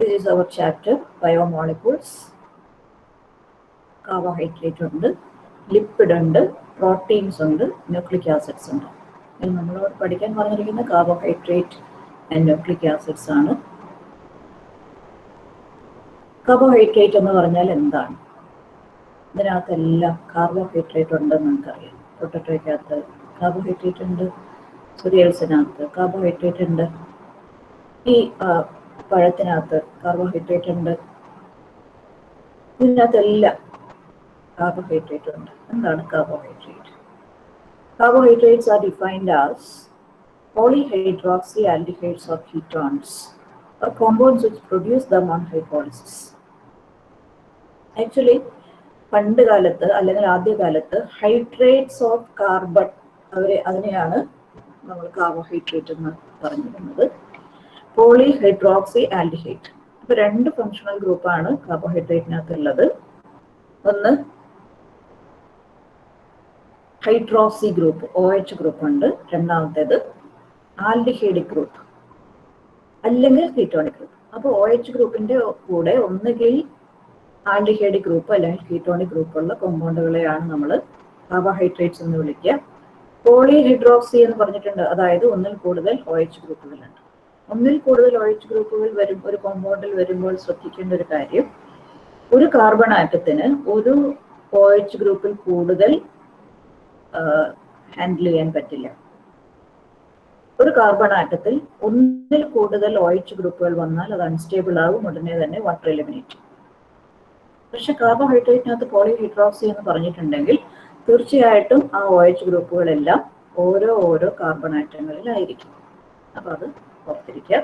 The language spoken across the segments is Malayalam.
This is our chapter biomolecules. Carbohydrate ഉണ്ട്, ലിപ്പിഡ് ഉണ്ട്, പ്രോട്ടീൻസ് ഉണ്ട്, ന്യൂക്ലിക് ആസിഡ്സ് ഉണ്ട്. നമ്മളോട് പഠിക്കാൻ പറഞ്ഞിരിക്കുന്ന കാർബോഹൈഡ്രേറ്റ് ആൻഡ് ന്യൂക്ലിക് ആസിഡ്സ് ആണ്. കാർബോഹൈഡ്രേറ്റ് എന്ന് പറഞ്ഞാൽ എന്താണ്? ഇതിനകത്തെല്ലാം കാർബോഹൈഡ്രേറ്റ് ഉണ്ടെന്ന് നമുക്കറിയാം. പൊട്ടറ്റോയ്ക്കകത്ത് കാർബോഹൈഡ്രേറ്റ് ഉണ്ട്, സീരിയൽസിനകത്ത് കാർബോഹൈഡ്രേറ്റ് ഉണ്ട്, ഈ പഴത്തിനകത്ത് കാർബോഹൈഡ്രേറ്റ് ഉണ്ട്. ഇതിനകത്തെല്ലാം കാർബോഹൈഡ്രേറ്റ് ഉണ്ട്. എന്താണ് carbohydrate? Carbohydrates are defined as polyhydroxyaldehydes or ketones or compounds which produce them on hydrolysis. Actually, പണ്ട് കാലത്ത് അല്ലെങ്കിൽ ആദ്യകാലത്ത് ഹൈഡ്രേറ്റ്സ് ഓഫ് കാർബൺ അതിനെയാണ് നമ്മൾ കാർബോഹൈഡ്രേറ്റ് എന്ന് പറഞ്ഞിരുന്നത്. Polyhydroxy aldehyde. ഇപ്പൊ രണ്ട് ഫങ്ഷണൽ ഗ്രൂപ്പാണ് കാർബോഹൈഡ്രേറ്റിനകത്തുള്ളത്. ഒന്ന് ഹൈഡ്രോക്സി ഗ്രൂപ്പ്, OH ഗ്രൂപ്പ് ഉണ്ട്. രണ്ടാമത്തേത് ആൽഡിഹൈഡിക് ഗ്രൂപ്പ് അല്ലെങ്കിൽ കീറ്റോണിക് ഗ്രൂപ്പ്. അപ്പോൾ OH ഗ്രൂപ്പിന്റെ കൂടെ ഒന്നുകിൽ ആൽഡിഹൈഡിക് ഗ്രൂപ്പ് അല്ലെങ്കിൽ കീറ്റോണിക് ഗ്രൂപ്പുള്ള കോമ്പൗണ്ടുകളെയാണ് നമ്മൾ കാർബോഹൈഡ്രേറ്റ്സ് എന്ന് വിളിക്കുക. പോളിഹൈഡ്രോക്സി എന്ന് പറഞ്ഞിട്ടുണ്ട്, അതായത് ഒന്നിൽ കൂടുതൽ OH ഗ്രൂപ്പുകളുണ്ട്. ഒന്നിൽ കൂടുതൽ OH ഗ്രൂപ്പുകൾ ഒരു കോമ്പൗണ്ടിൽ വരുമ്പോൾ ശ്രദ്ധിക്കേണ്ട ഒരു കാര്യം, ഒരു കാർബൺ ആറ്റത്തിന് ഒരു OH ഗ്രൂപ്പിൽ കൂടുതൽ ഹാൻഡിൽ ചെയ്യാൻ പറ്റില്ല. ഒരു കാർബൺ ആറ്റത്തിൽ ഒന്നിൽ കൂടുതൽ OH ഗ്രൂപ്പുകൾ വന്നാൽ അത് അൺസ്റ്റേബിൾ ആകും, ഉടനെ തന്നെ വാട്ടർ എലിമിനേറ്റ്. പക്ഷെ കാർബോഹൈഡ്രേറ്റിനകത്ത് പോളിഹൈഡ്രോക്സി എന്ന് പറഞ്ഞിട്ടുണ്ടെങ്കിൽ തീർച്ചയായിട്ടും ആ OH ഗ്രൂപ്പുകളെല്ലാം ഓരോ കാർബൺ ആറ്റങ്ങളിലായിരിക്കും. അപ്പൊ അത് ഓർത്തിരിക്കുക.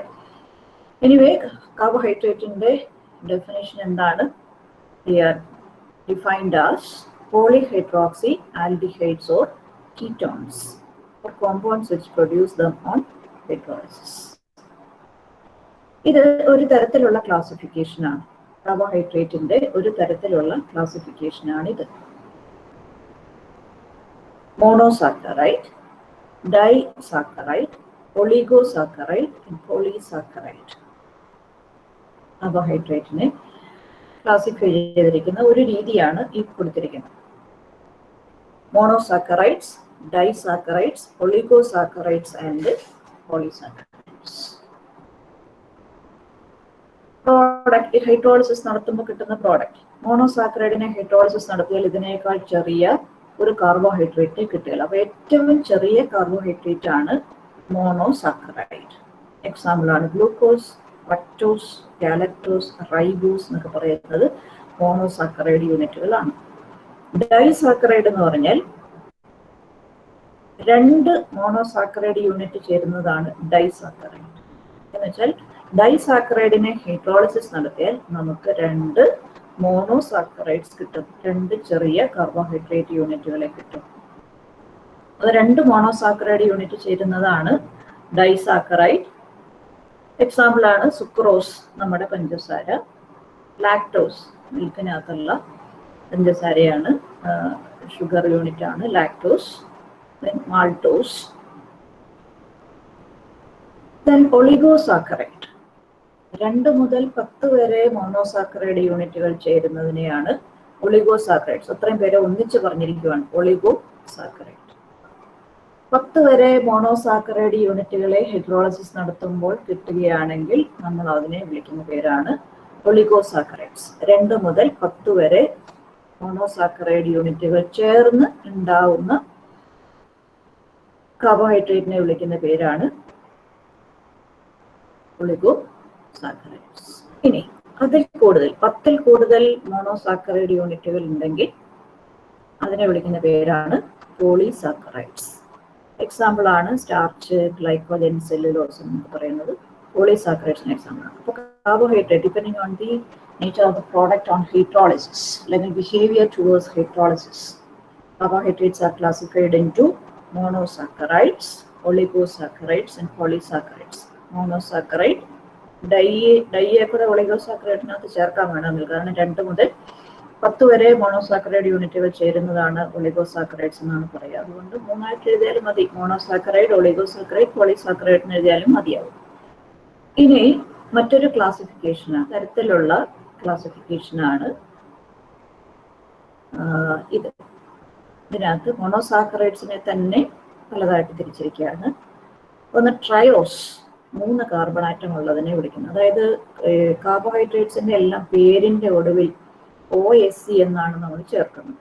എനിവേ, കാർബോഹൈഡ്രേറ്റിന്റെ ഡെഫിനേഷൻ എന്താണ്? Defined as polyhydroxy aldehydes or ketones or compounds which produce them on hydrolysis. ഇത് ഒരു തരത്തിലുള്ള ക്ലാസിഫിക്കേഷൻ ആണ്. കാർബോഹൈഡ്രേറ്റിന്റെ ഒരു തരത്തിലുള്ള ക്ലാസിഫിക്കേഷൻ ആണ് ഇത്. Monosaccharide, disaccharide, oligosaccharide, polysaccharide. കാർബോഹൈഡ്രേറ്റിനെ ക്ലാസിഫൈ ചെയ്തിരിക്കുന്ന ഒരു രീതിയാണ് ഈ കൊടുത്തിരിക്കുന്നത്. Monosaccharides, disaccharides, oligosaccharides and polysaccharides. Product hydrolysis നടത്തുമ്പോൾ കിട്ടുന്ന പ്രോഡക്റ്റ്. മോണോസാക്കറൈഡിനെ ഹൈഡ്രോളിസിസ് നടത്തിയാൽ ഇതിനേക്കാൾ ചെറിയ ഒരു കാർബോഹൈഡ്രേറ്റ് കിട്ടുകയില്ല. അപ്പൊ ഏറ്റവും ചെറിയ കാർബോഹൈഡ്രേറ്റ് ആണ് മോണോസാക്കറൈഡ്. എക്സാമ്പിൾ ആണ് ഗ്ലൂക്കോസ്, ഫ്രക്ടോസ്, ഗാലക്ടോസ്, റൈബോസ് എന്നൊക്കെ പറയുന്നത് മോണോസാക്കറൈഡ് യൂണിറ്റുകളാണ്. ഡൈസാക്കറൈഡ് എന്ന് പറഞ്ഞാൽ രണ്ട് മോണോസാക്കറൈഡ് യൂണിറ്റ് ചേരുന്നതാണ് ഡൈസാക്കറൈഡ്. എന്ന് വെച്ചാൽ ഡൈസാക്കറൈഡിനെ ഹൈഡ്രോളിസിസ് നടത്തിയാൽ നമുക്ക് രണ്ട് മോണോസാക്കറൈഡ്സ് കിട്ടും, രണ്ട് ചെറിയ കാർബോഹൈഡ്രേറ്റ് യൂണിറ്റുകളെ കിട്ടും. അത് രണ്ട് മോണോസാക്കറൈഡ് യൂണിറ്റ് ചേരുന്നതാണ് ഡൈസാക്കറൈഡ്. എക്സാമ്പിൾ ആണ് സുക്രോസ്, നമ്മുടെ പഞ്ചസാര, ലാക്ടോസ് മിൽക്കിനകത്തുള്ള പഞ്ചസാരയാണ്, ഷുഗർ യൂണിറ്റ് ആണ് ലാക്ടോസ്, മാൾട്ടോസ്. ദെൻ ഒളിഗോസാക്കറൈഡ്, 2 മുതൽ 10 വരെ മോണോസാക്കറൈഡ് യൂണിറ്റുകൾ ചേരുന്നതിനെയാണ് ഒളിഗോസാക്കറൈഡ്സ്. അത്രയും പേരെ ഒന്നിച്ച് പറഞ്ഞിരിക്കുകയാണ് ഒളിഗോസാക്കറൈഡ്. 10 വരെ മോണോസാക്കറൈഡ് യൂണിറ്റുകളെ ഹൈഡ്രോളിസിസ് നടത്തുമ്പോൾ കിട്ടുകയാണെങ്കിൽ നമ്മൾ അതിനെ വിളിക്കുന്ന പേരാണ് ഒളിഗോസാക്കറൈഡ്സ്. 2 മുതൽ 10 വരെ മോണോസാക്കറൈഡ് യൂണിറ്റുകൾ ചേർന്ന് ഉണ്ടാവുന്ന കാർബോഹൈഡ്രേറ്റിനെ വിളിക്കുന്ന പേരാണ് ഒളിഗോസാക്കറൈഡ്സ്. ഇനി അതിൽ കൂടുതൽ 10ൽ കൂടുതൽ മോണോസാക്കറൈഡ് യൂണിറ്റുകൾ ഉണ്ടെങ്കിൽ അതിനെ വിളിക്കുന്ന പേരാണ് പോളിസാക്കറൈഡ്സ്. എക്സാമ്പിൾ ആണ് സ്റ്റാർച്ച്, ഗ്ലൈക്കോജൻ, സെല്ലുലോസ് എന്ന് പറയുന്നത് പോളിസാക്കറൈഡ്സിന് എക്സാമ്പിൾ ആണ്. അപ്പോൾ carbohydrate depending on the nature of the product on hydrolysis അല്ലെങ്കിൽ behaviour towards hydrolysis, carbohydrates are classified into monosaccharides, oligosaccharides and polysaccharides. Monosaccharide ഡൈയെ കൂടെ ഒളിഗോസാക്കറൈഡിനകത്ത് ചേർക്കാൻ വേണമെങ്കിൽ, കാരണം 2 മുതൽ 10 വരെ മോണോസാക്കറൈഡ് യൂണിറ്റുകൾ ചേരുന്നതാണ് ഒളിഗോസാക്കറൈഡ്സ് എന്നാണ് പറയുക. അതുകൊണ്ട് 3ആയിട്ട് എഴുതിയാലും മതി. മോണോസാക്കറൈഡ്, ഒളിഗോസാക്കറൈഡ്, പോളിസാക്കറൈഡ് എന്ന് എഴുതിയാലും മതിയാവും. ഇനി മറ്റൊരു ക്ലാസിഫിക്കേഷനാണ്, തരത്തിലുള്ള ക്ലാസിഫിക്കേഷനാണ് ഇത്. ഇതിനകത്ത് മോണോസാക്കറൈഡ്സിനെ തന്നെ പലതായിട്ട് തിരിച്ചിരിക്കുകയാണ്. ഒന്ന് ട്രയോസ്, 3 കാർബൺ ആറ്റം ഉള്ളതിനെ വിളിക്കുന്നു. അതായത് കാർബോഹൈഡ്രേറ്റ്സിന്റെ എല്ലാം പേരിന്റെ ഒടുവിൽ OSC എന്നാണ് നമ്മൾ ചേർക്കുന്നത്.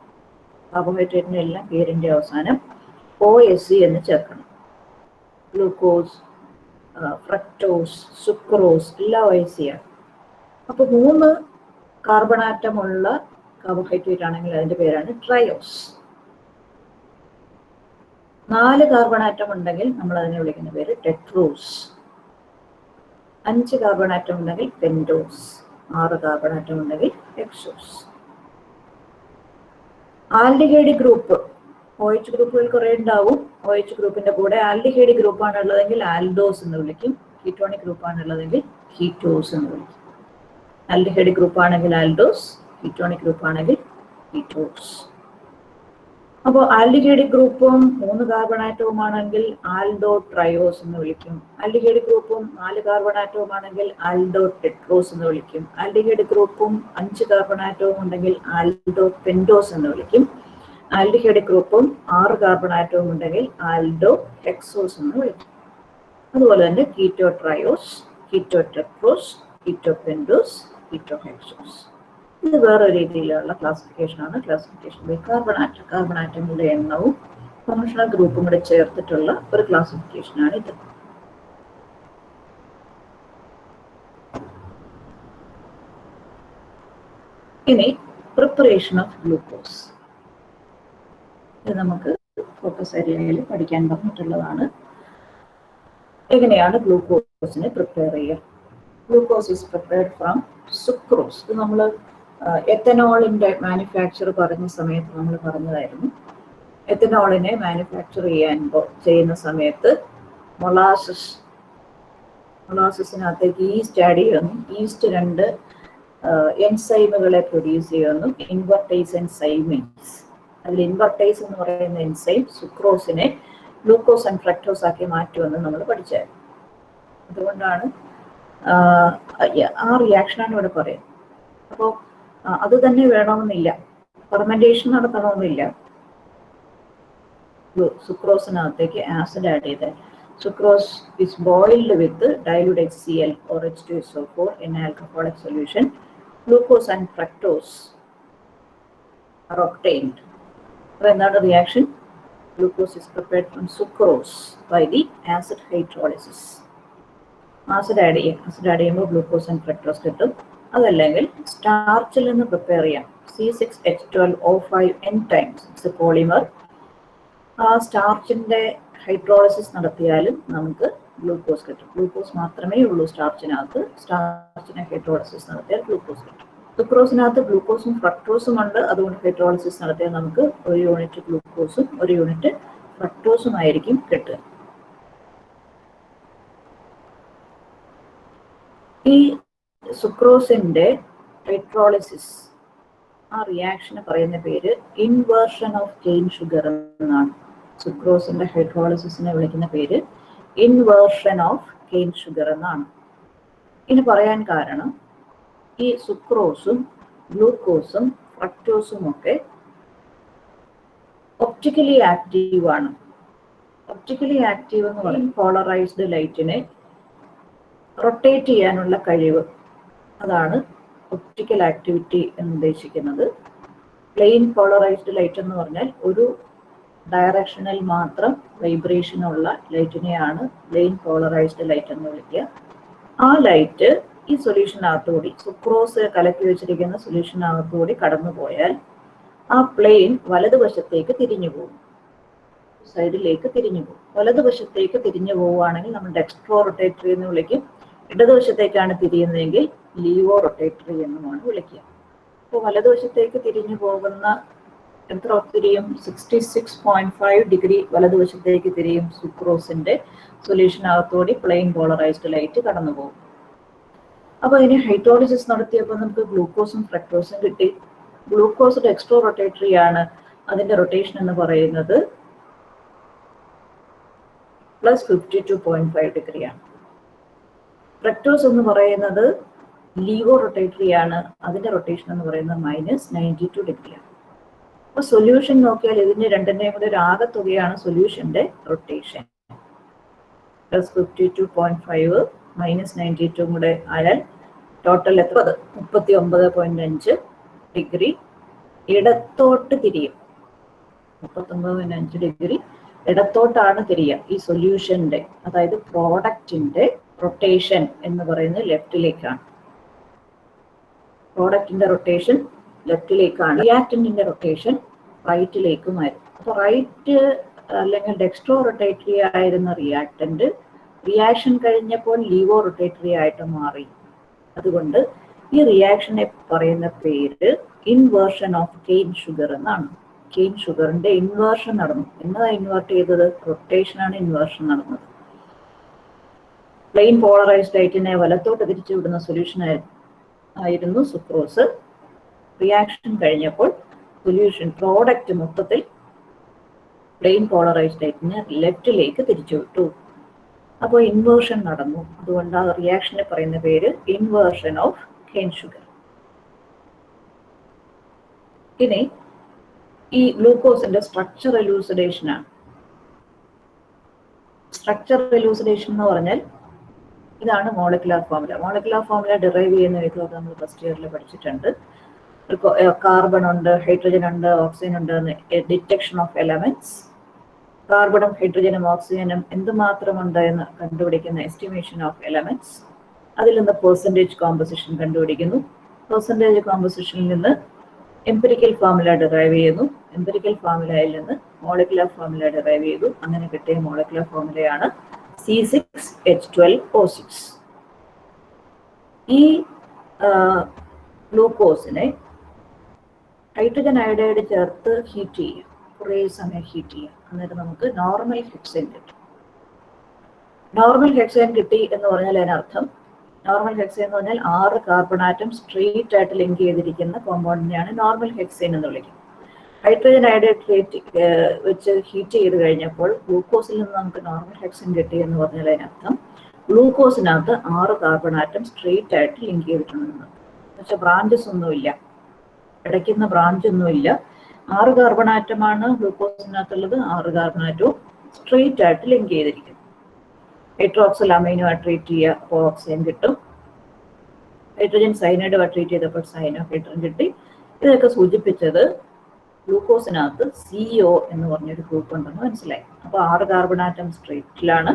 കാർബോഹൈഡ്രേറ്റിന്റെ എല്ലാം പേരിന്റെ അവസാനം OSC എന്ന് ചേർക്കണം. ഗ്ലൂക്കോസ്, ഫ്രക്ടോസ്, സുക്രോസ് എല്ലാം OSC ആണ്. അപ്പൊ 3 കാർബൺ ആറ്റമുള്ള കാർബോഹൈഡ്രേറ്റ് ആണെങ്കിൽ അതിന്റെ പേരാണ് ട്രയോസ്. 4 കാർബൺ ആറ്റം ഉണ്ടെങ്കിൽ നമ്മൾ അതിനെ വിളിക്കുന്ന പേര് ടെട്രോസ്. 5 കാർബൺ ആറ്റം ഉണ്ടെങ്കിൽ പെൻറ്റോസ്. 6 കാർബൺ ആറ്റം ഉണ്ടെങ്കിൽ ഹെക്സോസ്. ആൽഡിഹൈഡ് ഗ്രൂപ്പ്, OH ഗ്രൂപ്പുകൾ കുറെ ഉണ്ടാവും. OH ഗ്രൂപ്പിന്റെ കൂടെ ആൽഡിഹൈഡ് ഗ്രൂപ്പാണ് ഉള്ളതെങ്കിൽ ആൽഡോസ് എന്ന് വിളിക്കും. കീറ്റോണിക് ഗ്രൂപ്പാണ് ഉള്ളതെങ്കിൽ കീറ്റോസ് എന്ന് വിളിക്കും. ആൽഡിഹൈഡ് ഗ്രൂപ്പ് ആണെങ്കിൽ ആൽഡോസ്, കീറ്റോണിക് ഗ്രൂപ്പ് ആണെങ്കിൽ കീറ്റോസ്. അപ്പോൾ ആൽഡിഹൈഡ് ഗ്രൂപ്പും 3 കാർബൺ ആറ്റവും ആണെങ്കിൽ ആൽഡോ ട്രയോസ് എന്ന് വിളിക്കും. ആൽഡിഹൈഡ് ഗ്രൂപ്പും 4 കാർബൺ ആറ്റവും ആണെങ്കിൽ ആൽഡോ ടെട്രോസ് എന്ന് വിളിക്കും. ആൽഡിഹൈഡ് ഗ്രൂപ്പും 5 കാർബൺ ആറ്റവും ഉണ്ടെങ്കിൽ ആൽഡോ പെൻറ്റോസ് എന്ന് വിളിക്കും. ആൽഡിഹൈഡ് ഗ്രൂപ്പും 6 കാർബൺ ആറ്റവും ഉണ്ടെങ്കിൽ ആൽഡോ ഹെക്സോസ് എന്ന് വിളിക്കും. അതുപോലെ തന്നെ keto triose, keto tetrose, keto pentose, keto hexose. ഇത് വേറൊരു രീതിയിലുള്ള ക്ലാസിഫിക്കേഷനാണ്. Classification by carbon atom, carbon ആറ്റങ്ങളുടെ എണ്ണവും ഫങ്ഷണൽ ഗ്രൂപ്പും കൂടെ ചേർത്തിട്ടുള്ള ഒരു ക്ലാസിഫിക്കേഷനാണ് ഇത്. ഇനി പ്രിപ്പറേഷൻ ഓഫ് ഗ്ലൂക്കോസ്, ഇത് നമുക്ക് ഫോക്കസ് ഏരിയയിൽ പഠിക്കാൻ പറഞ്ഞിട്ടുള്ളതാണ്. എങ്ങനെയാണ് ഗ്ലൂക്കോസിനെ പ്രിപ്പയർ ചെയ്യുക? Glucose is prepared from sucrose. ഇത് നമ്മൾ എത്തനോളിന്റെ മാനുഫാക്ചർ പറഞ്ഞ സമയത്ത് നമ്മൾ പറഞ്ഞതായിരുന്നു. എത്തനോളിനെ മാനുഫാക്ചർ ചെയ്യുന്ന സമയത്ത് മൊളാസസിനകത്തേക്ക് ഈസ്റ്റ് ആഡ് ചെയ്യുന്നു. ഈസ്റ്റ് 2 എൻസൈമുകളെ പ്രൊഡ്യൂസ് ചെയ്യുന്നു, ഇൻവെർട്ടേസ് ആൻഡ് സൈമേസ്. അതിൽ ഇൻവെർട്ടേസ് എന്ന് പറയുന്ന എൻസൈം സുക്രോസിനെ ഗ്ലൂക്കോസ് ആൻഡ് ഫ്രക്ടോസ് ആക്കി മാറ്റുമെന്ന് നമ്മൾ പഠിച്ചായിരുന്നു. അതുകൊണ്ടാണ് ആ റിയാക്ഷനാണ് ഇവിടെ പറയുന്നത്. അപ്പോൾ അത് തന്നെ വേണമെന്നില്ല, ഫെർമെന്റേഷൻ നടത്തണമെന്നില്ല. സുക്രോസിനകത്തേക്ക് ആസിഡ് ആഡ് ചെയ്ത് sucrose is boiled with dilute HCl or H2SO4 in alcoholic solution. Glucose and fructose are obtained. അപ്പോൾ എന്താണ് reaction? Glucose is prepared from sucrose by the acid hydrolysis. Acid add ചെയ്യുമ്പോൾ ഗ്ലൂക്കോസ് ആൻഡ് ഫ്രക്ടോസ് കിട്ടും. അതല്ലെങ്കിൽ സ്റ്റാർച്ചിൽ നിന്ന് പ്രിപ്പയർ ചെയ്യാം. C6H12O5 enzymes, it's A polymer. ആ സ്റ്റാർച്ചിന്റെ ഹൈഡ്രോളിസിസ് നടത്തിയാലും നമുക്ക് ഗ്ലൂക്കോസ് കിട്ടും. ഗ്ലൂക്കോസ് മാത്രമേ ഉള്ളൂ സ്റ്റാർച്ചിനകത്ത്. സ്റ്റാർച്ചിനെ ഹൈഡ്രോളിസിസ് നടത്തിയാൽ ഗ്ലൂക്കോസ് കിട്ടും. സുക്രോസിനകത്ത് ഗ്ലൂക്കോസും ഫ്രക്ടോസും ഉണ്ട്. അതുകൊണ്ട് ഹൈഡ്രോളിസിസ് നടത്തിയാൽ നമുക്ക് 1 യൂണിറ്റ് ഗ്ലൂക്കോസും 1 യൂണിറ്റ് ഫ്രക്ടോസും ആയിരിക്കും കിട്ടുക. ഈ സുക്രോസിന്റെ ഹൈഡ്രോളിസിസ്, ആ റിയാക്ഷന് പറയുന്ന പേര് ഇൻവേർഷൻ ഓഫ് കെയിൻ ഷുഗർ എന്നാണ്. സുക്രോസിന്റെ ഹൈഡ്രോളിസിസിനെ വിളിക്കുന്ന പേര് ഇൻവേർഷൻ ഓഫ് കെയിൻ ഷുഗർ എന്നാണ്. ഇനി പറയാൻ കാരണം ഈ സുക്രോസും ഗ്ലൂക്കോസും ഫ്രക്ടോസും ഒക്കെ ഒപ്റ്റിക്കലി ആക്റ്റീവ് ആണ്. ഒപ്റ്റിക്കലി ആക്റ്റീവ് എന്ന് പറയുന്നത് പോളറൈസ്ഡ് ലൈറ്റിനെ റൊട്ടേറ്റ് ചെയ്യാനുള്ള കഴിവ്, അതാണ് ഒപ്റ്റിക്കൽ ആക്ടിവിറ്റി എന്ന് ഉദ്ദേശിക്കുന്നത്. പ്ലെയിൻ പോളറൈസ്ഡ് ലൈറ്റ് എന്ന് പറഞ്ഞാൽ ഒരു ഡയറക്ഷനിൽ മാത്രം വൈബ്രേഷൻ ഉള്ള ലൈറ്റിനെയാണ് പ്ലെയിൻ പോളറൈസ്ഡ് ലൈറ്റ് എന്ന് വിളിക്കുക. ആ ലൈറ്റ് ഈ സൊല്യൂഷനകത്തുകൂടി, സുക്രോസ് കലക്കി വെച്ചിരിക്കുന്ന സൊല്യൂഷനകത്തുകൂടി കടന്നു പോയാൽ ആ പ്ലെയിൻ വലതുവശത്തേക്ക് തിരിഞ്ഞു പോകും, സൈഡിലേക്ക് തിരിഞ്ഞു പോകും. വലതുവശത്തേക്ക് തിരിഞ്ഞു പോവുകയാണെങ്കിൽ നമ്മൾ ഡെക്സ്ട്രോ റൊട്ടേറ്ററി എന്ന് വിളിക്കും. ഇടതുവശത്തേക്കാണ് തിരിയുന്നതെങ്കിൽ ലീവോ റൊട്ടേറ്ററി എന്നുമാണ് വിളിക്കുക. അപ്പോൾ വലതുവശത്തേക്ക് തിരിഞ്ഞു പോകുന്ന എത്ര തിരിയും? 66.5 ഡിഗ്രി വലതുവശത്തേക്ക് തിരിയും. സുക്രോസിന്റെ സൊല്യൂഷനകത്തോടി പ്ലെയിൻ പോളറൈസ്ഡ് ലൈറ്റ് കടന്നു പോകും. അപ്പോൾ ഇനി ഹൈഡ്രോളിസിസ് നടത്തിയപ്പോൾ നമുക്ക് ഗ്ലൂക്കോസും ഫ്രക്ടോസും കിട്ടി. ഗ്ലൂക്കോസ് ഡെക്സ്ട്രോ റൊട്ടേറ്ററി ആണ്. അതിന്റെ റൊട്ടേഷൻ എന്ന് പറയുന്നത് +52.5 ഡിഗ്രിയാണ്. ഫ്രക്ടോസ് എന്ന് പറയുന്നത് ലീവോ റൊട്ടേറ്ററി ആണ്. അതിന്റെ റൊട്ടേഷൻ എന്ന് പറയുന്നത് -92 ഡിഗ്രിയാണ്. അപ്പൊ സൊല്യൂഷൻ നോക്കിയാൽ ഇതിന്റെ രണ്ടിന്റെയും കൂടെ ഒരു ആകെത്തുകയാണ് സൊല്യൂഷന്റെ റൊട്ടേഷൻ. +52.5 -92 കൂടെ ആയാൽ ടോട്ടൽ 39.5 ഡിഗ്രി ഇടത്തോട്ട് തിരിയും. 39.5 ഡിഗ്രി ഇടത്തോട്ടാണ് തിരിയുക. ഈ സൊല്യൂഷന്റെ, അതായത് പ്രോഡക്റ്റിന്റെ റൊട്ടേഷൻ എന്ന് പറയുന്നത് ലെഫ്റ്റിലേക്കാണ്. പ്രോഡക്റ്റിന്റെ റൊട്ടേഷൻ ലെഫ്റ്റിലേക്കാണ്. റിയാക്ടന്റിന്റെ റൊട്ടേഷൻ റൈറ്റിലേക്കുമായിരുന്നു. അപ്പൊ റൈറ്റ് അല്ലെങ്കിൽ ഡെക്സ്ട്രോ റൊട്ടേറ്ററി ആയിരുന്ന റിയാക്ടന്റ് റിയാക്ഷൻ കഴിഞ്ഞപ്പോൾ ലീവോ റൊട്ടേറ്ററി ആയിട്ട് മാറി. അതുകൊണ്ട് ഈ റിയാക്ഷനെ പറയുന്ന പേര് ഇൻവേർഷൻ ഓഫ് കെയ്ൻ ഷുഗർ എന്നാണ്. കെയ്ൻ ഷുഗറിന്റെ ഇൻവേർഷൻ നടന്നു. എന്നതാ ഇൻവേർട്ട് ചെയ്തത്? റൊട്ടേഷനാണ് ഇൻവേർഷൻ നടന്നത്. പ്ലെയിൻ പോളറൈസ്ഡ് ലൈറ്റിനെ വലത്തോട്ട് തിരിച്ചു വിടുന്ന സൊല്യൂഷൻ ആയിരുന്നു സുക്രോസ്. റിയാക്ഷൻ കഴിഞ്ഞപ്പോൾ സൊല്യൂഷൻ പ്രോഡക്റ്റ് മൊത്തത്തിൽ പ്ലെയിൻ പോളറൈസ്ഡ് ലൈറ്റിനെ ലെഫ്റ്റിലേക്ക് തിരിച്ചു വിട്ടു. അപ്പോൾ ഇൻവേർഷൻ നടന്നു. അതുകൊണ്ട് ആ റിയാക്ഷനെ പറയുന്ന പേര് ഇൻവേർഷൻ ഓഫ് കെയ്ൻ ഷുഗർ. ഇനി ഈ ഗ്ലൂക്കോസിന്റെ സ്ട്രക്ചർ എലൂസിഡേഷൻ ആണ്. സ്ട്രക്ചർ എലൂസിഡേഷൻ എന്ന് പറഞ്ഞാൽ ഇതാണ് molecular formula. Molecular formula derive ചെയ്യുന്ന വിധം നമ്മൾ ഫസ്റ്റ് ഇയറിൽ പഠിച്ചിട്ടുണ്ട്. കാർബൺ ഉണ്ട്, ഹൈഡ്രജൻ ഉണ്ട്, ഓക്സിജൻ ഉണ്ട്. Detection of elements. കാർബണും ഹൈഡ്രജനും ഓക്സിജനും എന്തുമാത്രമുണ്ട് എന്ന് കണ്ടുപിടിക്കുന്ന എസ്റ്റിമേഷൻ ഓഫ് എലമെന്റ്സ്. അതിൽ നിന്ന് പെർസെൻറ്റേജ് കോമ്പോസിഷൻ കണ്ടുപിടിക്കുന്നു. പെർസെൻറ്റേജ് കോമ്പോസിഷനിൽ നിന്ന് എംപിരിക്കൽ ഫോർമുല ഡിറൈവ് ചെയ്യുന്നു. എംപിരിക്കൽ ഫോർമുലയിൽ നിന്ന് മോളിക്കുലർ ഫോർമുല ഡിറൈവ് ചെയ്തു. അങ്ങനെ കിട്ടിയ മോളിക്കുലർ ഫോർമുലയാണ് C6H12O6. ഈ ഗ്ലൂക്കോസിനെ ഹൈഡ്രജൻ അയോഡൈഡ് ചേർത്ത് ഹീറ്റ് ചെയ്യുക. കുറേ സമയം ഹീറ്റ് ചെയ്യുക. എന്നിട്ട് നമുക്ക് നോർമൽ ഹെക്സേൻ കിട്ടും. നോർമൽ ഹെക്സേൻ കിട്ടി എന്ന് പറഞ്ഞാൽ അതിനർത്ഥം, നോർമൽ ഹെക്സേൻ എന്ന് പറഞ്ഞാൽ 6 കാർബൺ ആറ്റം സ്ട്രെയിറ്റ് ആയിട്ട് ലിങ്ക് ചെയ്തിരിക്കുന്ന കോമ്പൗണ്ടിനെയാണ് നോർമൽ ഹെക്സേൻ എന്ന് വിളിക്കുന്നത്. ഹൈഡ്രജൻ അയോഡൈഡ് വെച്ച് ഹീറ്റ് ചെയ്ത് കഴിഞ്ഞപ്പോൾ ഗ്ലൂക്കോസിൽ നിന്ന് നമുക്ക് നോർമൽ ഹെക്സേൻ കിട്ടി എന്ന് പറഞ്ഞാൽ അതിനർത്ഥം ഗ്ലൂക്കോസിനകത്ത് 6 കാർബൺ ആറ്റം സ്ട്രെയിറ്റ് ആയിട്ട് ലിങ്ക് ചെയ്തിട്ടുണ്ടെന്ന്. എന്നുവെച്ചാൽ ബ്രാഞ്ചസ് ഒന്നുമില്ല, ഇടയ്ക്കുന്ന ബ്രാഞ്ച് ഒന്നുമില്ല. 6 കാർബൺ ആറ്റമാണ് ഗ്ലൂക്കോസിനകത്തുള്ളത്. 6 കാർബൺ ആറ്റവും സ്ട്രെയിറ്റ് ആയിട്ട് ലിങ്ക് ചെയ്തിരിക്കുന്നു. ഹൈഡ്രോക്സിൽ അമൈനുമായിട്ട് ട്രീറ്റ് ചെയ്യുക, അപ്പോൾ ഓക്സിജൻ കിട്ടും. ഹൈഡ്രജൻ സൈനൈഡുമായിട്ട് ട്രീറ്റ് ചെയ്തപ്പോൾ സൈനോ ഹൈഡ്രജൻ കിട്ടി. ഇതൊക്കെ സൂചിപ്പിച്ചത് ഗ്ലൂക്കോസിനകത്ത് CO എന്ന് പറഞ്ഞൊരു ഗ്രൂപ്പ് ഉണ്ടെന്ന് മനസ്സിലായി. അപ്പോൾ 6 കാർബൺ ആറ്റം സ്ട്രെയിറ്റിലാണ്.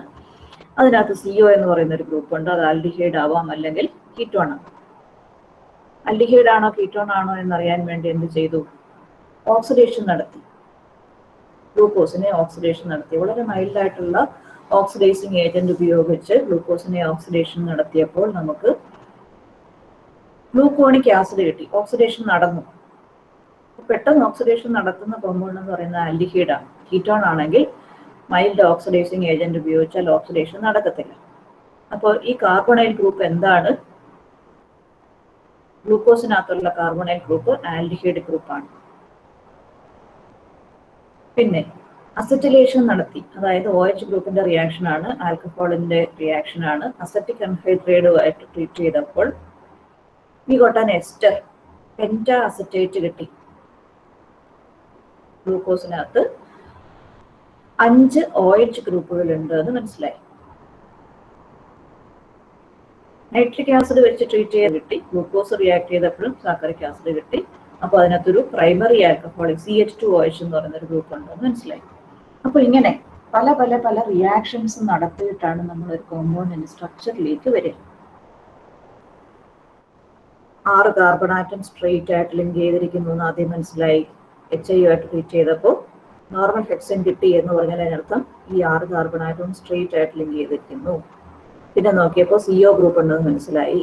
അതിനകത്ത് CO എന്ന് പറയുന്ന ഒരു ഗ്രൂപ്പ് ഉണ്ട്. അത് ആൽഡിഹൈഡ് ആവാം, അല്ലെങ്കിൽ കീറ്റോൺ ആണ്. ആൽഡിഹൈഡ് ആണോ കീറ്റോൺ ആണോ എന്നറിയാൻ വേണ്ടി എന്ത് ചെയ്തു? ഓക്സിഡേഷൻ നടത്തി. ഗ്ലൂക്കോസിനെ ഓക്സിഡേഷൻ നടത്തി. വളരെ മൈൽഡായിട്ടുള്ള ഓക്സിഡൈസിങ് ഏജന്റ് ഉപയോഗിച്ച് ഗ്ലൂക്കോസിനെ ഓക്സിഡേഷൻ നടത്തിയപ്പോൾ നമുക്ക് ഗ്ലൂക്കോണിക് ആസിഡ് കിട്ടി. ഓക്സിഡേഷൻ നടന്നു. പെട്ടെന്ന് ഓക്സിഡേഷൻ നടത്തുന്ന കോമ്പൗണ്ട് എന്ന് പറയുന്നത് ആൽഡിഹൈഡാണ്. കീറ്റോൺ ആണെങ്കിൽ മൈൽഡ് ഓക്സിഡൈസിങ് ഏജന്റ് ഉപയോഗിച്ചാൽ ഓക്സിഡേഷൻ നടക്കത്തില്ല. അപ്പോൾ ഈ കാർബണൈൽ ഗ്രൂപ്പ് എന്താണ്? ഗ്ലൂക്കോസിനകത്തുള്ള കാർബണൈൽ ഗ്രൂപ്പ് ആൽഡിഹൈഡ് ഗ്രൂപ്പാണ്. പിന്നെ അസറ്റിലേഷൻ നടത്തി. അതായത് OH ഗ്രൂപ്പിന്റെ റിയാക്ഷൻ ആണ്, ആൽക്കഹോളിന്റെ റിയാക്ഷൻ ആണ്. അസറ്റിക് അൻഹൈഡ്രൈഡുമായിട്ട് ട്രീറ്റ് ചെയ്തപ്പോൾ we got an ester, penta acetate കിട്ടി. ഗ്ലൂക്കോസിനകത്ത് 5 OH ഗ്രൂപ്പുകൾ ഉണ്ട് എന്ന് മനസ്സിലായി. നൈട്രിക് ആസിഡ് വെച്ച് ട്രീറ്റ് ചെയ്ത് കിട്ടി. ഗ്ലൂക്കോസ് റിയാക്ട് ചെയ്തപ്പോഴും സാക്കറിക് ആസിഡ് കിട്ടി. അപ്പോൾ അതിനകത്തൊരു പ്രൈമറി ആൽക്കഹോളിക് CH2OH എന്ന് പറയുന്നൊരു ഗ്രൂപ്പ് ഉണ്ടെന്ന് മനസ്സിലായി. അപ്പോൾ ഇങ്ങനെ പല പല പല റിയാക്ഷൻസ് നടത്തിയിട്ടാണ് നമ്മൾ ഒരു കോമ്പൗണ്ടിന്റെ സ്ട്രക്ചറിലേക്ക് വരിക. 6 കാർബൺ ആറ്റം സ്ട്രെയിറ്റ് ആയിട്ട് ലിങ്ക് ചെയ്തിരിക്കുന്നു എന്ന് ആദ്യം മനസ്സിലായി. HIU ആയിട്ട് ട്രീറ്റ് ചെയ്തപ്പോൾ നോർമൽ ഹെക്സേൻ കിട്ടി എന്ന് പറഞ്ഞാൽ അതിനർത്ഥം ഈ 6 കാർബൺ ആറ്റം സ്ട്രെയിറ്റ് ആയിട്ട് ലിങ്ക് ചെയ്തിരിക്കുന്നു. പിന്നെ നോക്കിയപ്പോൾ CO ഗ്രൂപ്പ് ഉണ്ടെന്ന് മനസ്സിലായി.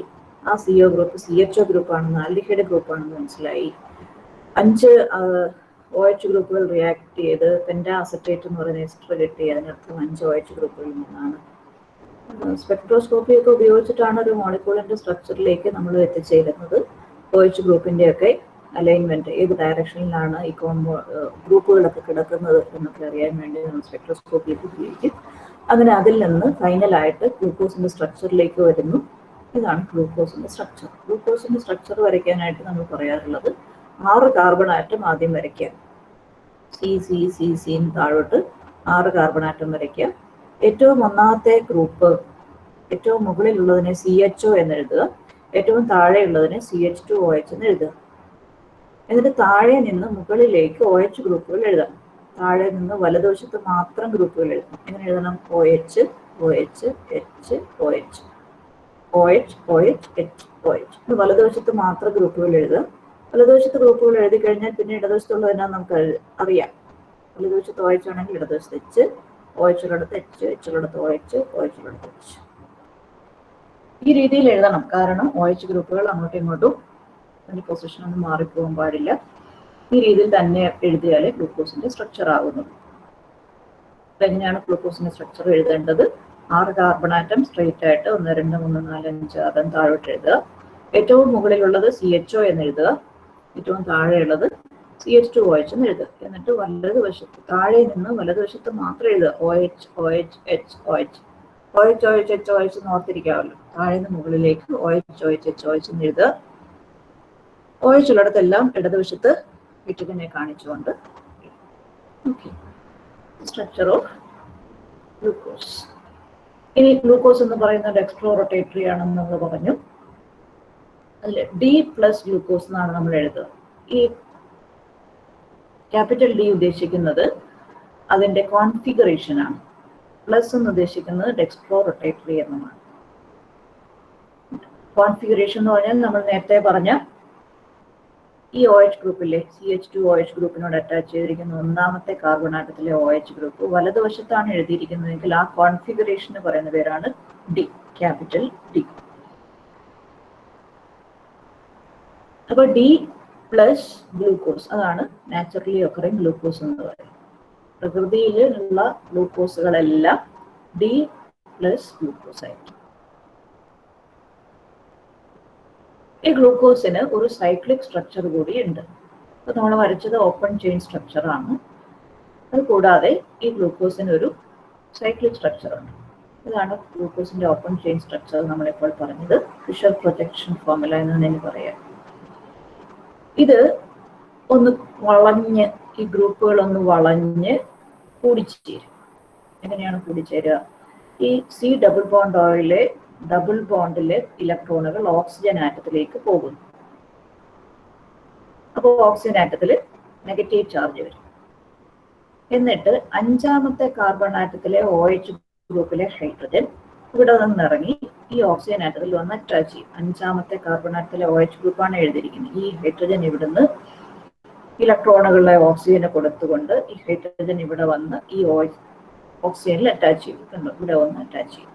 ആ CO ഗ്രൂപ്പ് CHO ഗ്രൂപ്പ് ആണെന്ന്, ആൽഡിഹൈഡ് ഗ്രൂപ്പ് ആണെന്ന് മനസ്സിലായി. 5 OH ഗ്രൂപ്പുകൾ റിയാക്ട് ചെയ്ത് പെന്റാ അസറ്റേറ്റ് എന്ന് പറയുന്ന എസ്റ്റർ കിട്ടി. അതിനർത്ഥം 5 OH ഗ്രൂപ്പുകളിൽ നിന്നാണ്. സ്പെക്ട്രോസ്കോപ്പി ഒക്കെ ഉപയോഗിച്ചിട്ടാണ് ഒരു മോളിക്യൂളിന്റെ സ്ട്രക്ചറിലേക്ക് നമ്മൾ എത്തിച്ചേരുന്നത്. OH ഗ്രൂപ്പിന്റെ ഒക്കെ അലൈൻമെന്റ്, ഏത് ഡയറക്ഷനിലാണ് ഈ ഗ്രൂപ്പുകളൊക്കെ കിടക്കുന്നത് എന്നൊക്കെ അറിയാൻ വേണ്ടി നമ്മൾ സ്പെക്ട്രോസ്കോപ്പി ഉപയോഗിക്കും. അങ്ങനെ അതിൽ നിന്ന് ഫൈനലായിട്ട് ഗ്ലൂക്കോസിന്റെ സ്ട്രക്ചറിലേക്ക് വരുന്നു. ഇതാണ് ഗ്ലൂക്കോസിന്റെ സ്ട്രക്ചർ. ഗ്ലൂക്കോസിന്റെ സ്ട്രക്ചർ വരയ്ക്കാനായിട്ട് നമ്മൾ പറയാറുള്ളത് 6 കാർബൺ ആറ്റം ആദ്യം വരയ്ക്കുക. സി താഴോട്ട് 6 കാർബൺ ആറ്റം വരയ്ക്കുക. ഏറ്റവും ഒന്നാമത്തെ ഗ്രൂപ്പ് ഏറ്റവും മുകളിലുള്ളതിനെ CHO എന്ന് എഴുതുക, ഏറ്റവും താഴെയുള്ളതിനെ CH2OH എന്ന് എഴുതുക. എന്നിട്ട് താഴെ നിന്ന് മുകളിലേക്ക് OH ഗ്രൂപ്പുകൾ എഴുതണം. താഴെ നിന്ന് വലതുവശത്ത് മാത്രം ഗ്രൂപ്പുകൾ എഴുതണം. എങ്ങനെ എഴുതണം? OH OH H OH OH OH H OH. വലതുവശത്ത് മാത്രം ഗ്രൂപ്പുകൾ എഴുതുക. വലതുവശത്ത് ഗ്രൂപ്പുകൾ എഴുതി കഴിഞ്ഞാൽ പിന്നെ ഇടതുവശത്തുള്ളതിനാ നമുക്ക് അറിയാം. വലതുവശത്ത് OH ആണെങ്കിൽ ഇടതുവശത്ത് H, OH ഉള്ളിടത്ത് H, H ഉള്ളിടത്ത് OH, OH ഉള്ളിടത്ത് H. ഈ രീതിയിൽ എഴുതണം. കാരണം OH ഗ്രൂപ്പുകൾ അങ്ങോട്ടും ഇങ്ങോട്ടും അതിന്റെ പൊസിഷൻ ഒന്നും മാറിപ്പോകാൻ പാടില്ല. ഈ രീതിയിൽ തന്നെ എഴുതിയാലേ ഗ്ലൂക്കോസിന്റെ സ്ട്രക്ചർ ആകുന്നത്. എങ്ങനെയാണ് ഗ്ലൂക്കോസിന്റെ സ്ട്രക്ചർ എഴുതേണ്ടത്? 6 കാർബൺ ആറ്റം സ്ട്രെയിറ്റ് ആയിട്ട് 1 2 3 4 5 6 താഴോട്ട് എഴുതുക. ഏറ്റവും മുകളിലുള്ളത് CHO എന്ന് എഴുതുക, ഏറ്റവും താഴെയുള്ളത് CH2OH എന്ന് എഴുതുക. എന്നിട്ട് വലതുവശത്ത് താഴെ നിന്ന് വലതുവശത്ത് മാത്രം എഴുതുക. OH OH H OH OH OH H OH എന്ന് ഓർത്തിരിക്കാമല്ലോ. താഴെ നിന്ന് മുകളിലേക്ക് OH OH H OH എന്ന് എഴുതുക. OH ഉള്ളിടത്തെല്ലാം ഇടതുവശത്ത് ഹൈഡ്രജനെ കാണിച്ചുകൊണ്ട്. Structure of glucose. ഇനി ഗ്ലൂക്കോസ് എന്ന് പറയുന്നത് ഡെക്സ്ട്രോ റൊട്ടേറ്ററി ആണെന്ന് നമ്മൾ പറഞ്ഞു. അതിൽ D+ ഗ്ലൂക്കോസ് എന്നാണ് നമ്മൾ എഴുതുക. ഈ ക്യാപിറ്റൽ D ഉദ്ദേശിക്കുന്നത് അതിന്റെ കോൺഫിഗറേഷൻ ആണ്. പ്ലസ് എന്ന് ഉദ്ദേശിക്കുന്നത് ഡെക്സ്ട്രോ റൊട്ടേറ്ററി എന്നുമാണ്. കോൺഫിഗറേഷൻ എന്ന് പറഞ്ഞാൽ നമ്മൾ നേരത്തെ പറഞ്ഞ ഈ OH ഗ്രൂപ്പിലെ CH2OH ഗ്രൂപ്പിനോട് അറ്റാച്ച് ചെയ്തിരിക്കുന്ന ഒന്നാമത്തെ കാർബൺ ആറ്റത്തിലെ OH ഗ്രൂപ്പ് വലതുവശത്താണ് എഴുതിയിരിക്കുന്നതെങ്കിൽ ആ കോൺഫിഗറേഷന് പറയുന്ന പേരാണ് D, ക്യാപിറ്റൽ D. അപ്പൊ D+ ഗ്ലൂക്കോസ്, അതാണ് നാച്ചുറലി ഒക്കറിങ് ഗ്ലൂക്കോസ് എന്ന് പറയുന്നത്. പ്രകൃതിയിലുള്ള ഗ്ലൂക്കോസുകളെല്ലാം D+ ഗ്ലൂക്കോസ് ആയിരിക്കും. ഈ ഗ്ലൂക്കോസിന് ഒരു സൈക്ലിക് സ്ട്രക്ചർ കൂടി ഉണ്ട്. അപ്പൊ നമ്മൾ വരച്ചത് ഓപ്പൺ ചെയിൻ സ്ട്രക്ചർ ആണ്. അത് കൂടാതെ ഈ ഗ്ലൂക്കോസിന് ഒരു സൈക്ലിക് സ്ട്രക്ചർ ഉണ്ട്. ഇതാണ് ഗ്ലൂക്കോസിന്റെ ഓപ്പൺ ചെയിൻ സ്ട്രക്ചർ. നമ്മളിപ്പോൾ പറഞ്ഞത് ഫിഷർ പ്രൊജക്ഷൻ ഫോർമുല എന്ന് തന്നെ പറയാം. ഇത് ഒന്ന് വളഞ്ഞ്, ഈ ഗ്രൂപ്പുകൾ ഒന്ന് വളഞ്ഞ് കൂടിച്ചേരും. എങ്ങനെയാണ് കൂടിച്ചേരുക? ഈ C ഡബിൾ ബോണ്ട് ഓയിലെ ഡബിൾ ബോണ്ടിലെ ഇലക്ട്രോണുകൾ ഓക്സിജൻ ആറ്റത്തിലേക്ക് പോകുന്നു. അപ്പോൾ ഓക്സിജൻ ആറ്റത്തിൽ നെഗറ്റീവ് ചാർജ് വരും. എന്നിട്ട് 5ാമത്തെ കാർബൺ ആറ്റത്തിലെ OH ഗ്രൂപ്പിലെ ഹൈഡ്രജൻ ഇവിടെ നിന്ന് ഇറങ്ങി ഈ ഓക്സിജൻ ആറ്റത്തിൽ വന്ന് അറ്റാച്ച് ചെയ്യും. 5ാമത്തെ കാർബൺ ആറ്റത്തിലെ OH ഗ്രൂപ്പാണ് എഴുതിയിരിക്കുന്നത്. ഈ ഹൈഡ്രജൻ ഇവിടുന്ന് ഇലക്ട്രോണുകളെ ഓക്സിജന് കൊടുത്തുകൊണ്ട് ഈ ഹൈഡ്രജൻ ഇവിടെ വന്ന് ഈ ഓക്സിജനിൽ അറ്റാച്ച് ചെയ്യും. കണ്ടോ, ഇവിടെ വന്ന് അറ്റാച്ച് ചെയ്യും.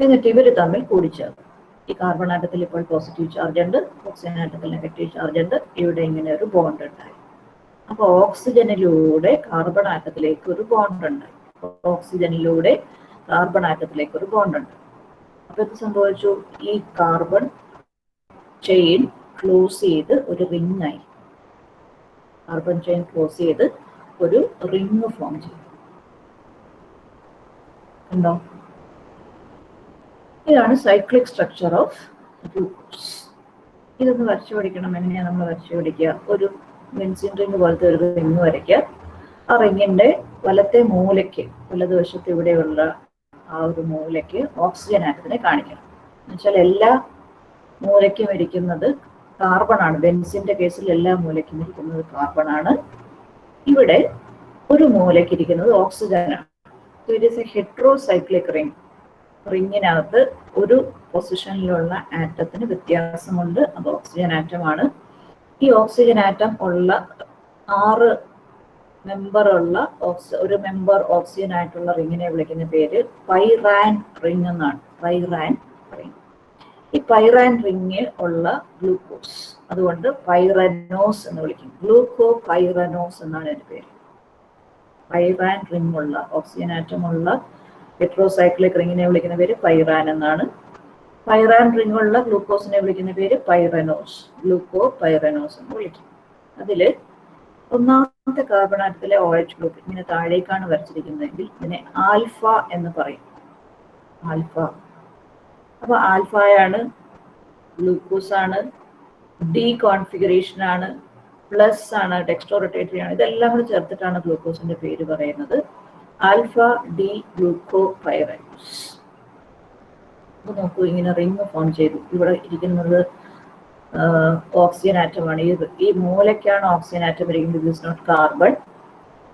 എന്നിട്ട് ഇവർ തമ്മിൽ കൂടിച്ചേർന്നു. ഈ കാർബൺ ആറ്റത്തിൽ ഇപ്പോൾ പോസിറ്റീവ് ചാർജ് ഉണ്ട്, ഓക്സിജൻ ആറ്റത്തിൽ നെഗറ്റീവ് ചാർജ് ഉണ്ട്. ഇവിടെ ഇങ്ങനെ ഒരു ബോണ്ട് ഉണ്ടായി. അപ്പൊ ഓക്സിജനിലൂടെ കാർബൺ ആറ്റത്തിലേക്ക് ഒരു ബോണ്ട് ഉണ്ടായി. ഓക്സിജനിലൂടെ കാർബൺ ആറ്റത്തിലേക്ക് ഒരു ബോണ്ട് ഉണ്ട്. അപ്പൊ ഇത് സംഭവിച്ചു, ഈ കാർബൺ ചെയിൻ ക്ലോസ് ചെയ്ത് ഒരു റിംഗ് ആയി. കാർബൺ ചെയിൻ ക്ലോസ് ചെയ്ത് ഒരു റിംഗ് ഫോം ചെയ്തു. ഉണ്ടോ? ഇതാണ് സൈക്ലിക് സ്ട്രക്ചർ ഓഫ് ഗ്ലൂക്കോസ്. ഇതൊന്ന് വരച്ചു പഠിക്കണം. എങ്ങനെയാണ് നമ്മൾ വരച്ചു പഠിക്കുക? ഒരു ബെൻസിൻ റിംഗ് പോലത്തെ ഒരു റിംഗ് വരയ്ക്കുക. ആ റിങ്ങിന്റെ വലത്തെ മൂലയ്ക്ക്, വലതുവശത്ത് ഇവിടെയുള്ള ആ ഒരു മൂലയ്ക്ക് ഓക്സിജൻ ആറ്റത്തിനെ കാണിക്കണം. എന്നുവെച്ചാൽ എല്ലാ മൂലയ്ക്കും ഇരിക്കുന്നത് കാർബൺ ആണ്. ബെൻസിന്റെ കേസിൽ എല്ലാ മൂലയ്ക്കും ഇരിക്കുന്നത് കാർബൺ ആണ്. ഇവിടെ ഒരു മൂലയ്ക്ക് ഇരിക്കുന്നത് ഓക്സിജനാണ്. It is a heterocyclic ring. റിങ്ങിനകത്ത് ഒരു പൊസിഷനിലുള്ള ആറ്റത്തിന് വ്യത്യാസമുണ്ട്. അത് ഓക്സിജൻ ആറ്റമാണ്. ഈ ഓക്സിജൻ ആറ്റം ഉള്ള 6 മെമ്പറുള്ള ഒരു മെമ്പർ ഓക്സിജൻ ആയിട്ടുള്ള റിങ്ങിനെ വിളിക്കുന്ന പേര് പൈറാൻ റിംഗ് എന്നാണ്. പൈറാൻ റിംഗ്. ഈ പൈറാൻ റിംഗ് ഉള്ള ഗ്ലൂക്കോസ്, അതുകൊണ്ട് പൈറനോസ് എന്ന് വിളിക്കും. ഗ്ലൂക്കോ പൈറനോസ് എന്നാണ് അതിന്റെ പേര്. പൈറാൻ റിംഗ് ഉള്ള ഓക്സിജൻ ആറ്റം ഉള്ള ഹെട്രോസൈക്ലിക് റിങ്ങിനെ വിളിക്കുന്ന പേര് പൈറാൻ എന്നാണ്. പൈറാൻ റിംഗ് ഉള്ള ഗ്ലൂക്കോസിനെ വിളിക്കുന്ന പേര് പൈറനോസ്. ഗ്ലൂക്കോ പൈറനോസ് എന്ന് വിളിക്കും. അതില് 1-ാം കാർബൺ ആറ്റത്തിലെ OH ഗ്രൂപ്പ് ഇങ്ങനെ താഴേക്കാണ് വരച്ചിരിക്കുന്നതെങ്കിൽ ഇതിനെ ആൽഫ എന്ന് പറയും. ആൽഫ. അപ്പൊ ആൽഫയാണ്, ഗ്ലൂക്കോസ് ആണ്, ഡി കോൺഫിഗറേഷൻ ആണ്, പ്ലസ് ആണ്, ഡെക്സ്ട്രോറൊട്ടേറ്ററി ആണ്. ഇതെല്ലാം കൂടി ചേർത്തിട്ടാണ് ഗ്ലൂക്കോസിന്റെ പേര് പറയുന്നത്. Alpha D glucopyranose. ഇത് നോക്കൂ, ഇങ്ങനെ റിങ് ഫോം ചെയ്തു. ഇവിടെ ഇരിക്കുന്നത് ഓക്സിജൻ ആറ്റമാണ്. ഈ മൂലയ്ക്കാണ് ഓക്സിജൻ ആറ്റം ഇരിക്കുന്നത്. This not carbon.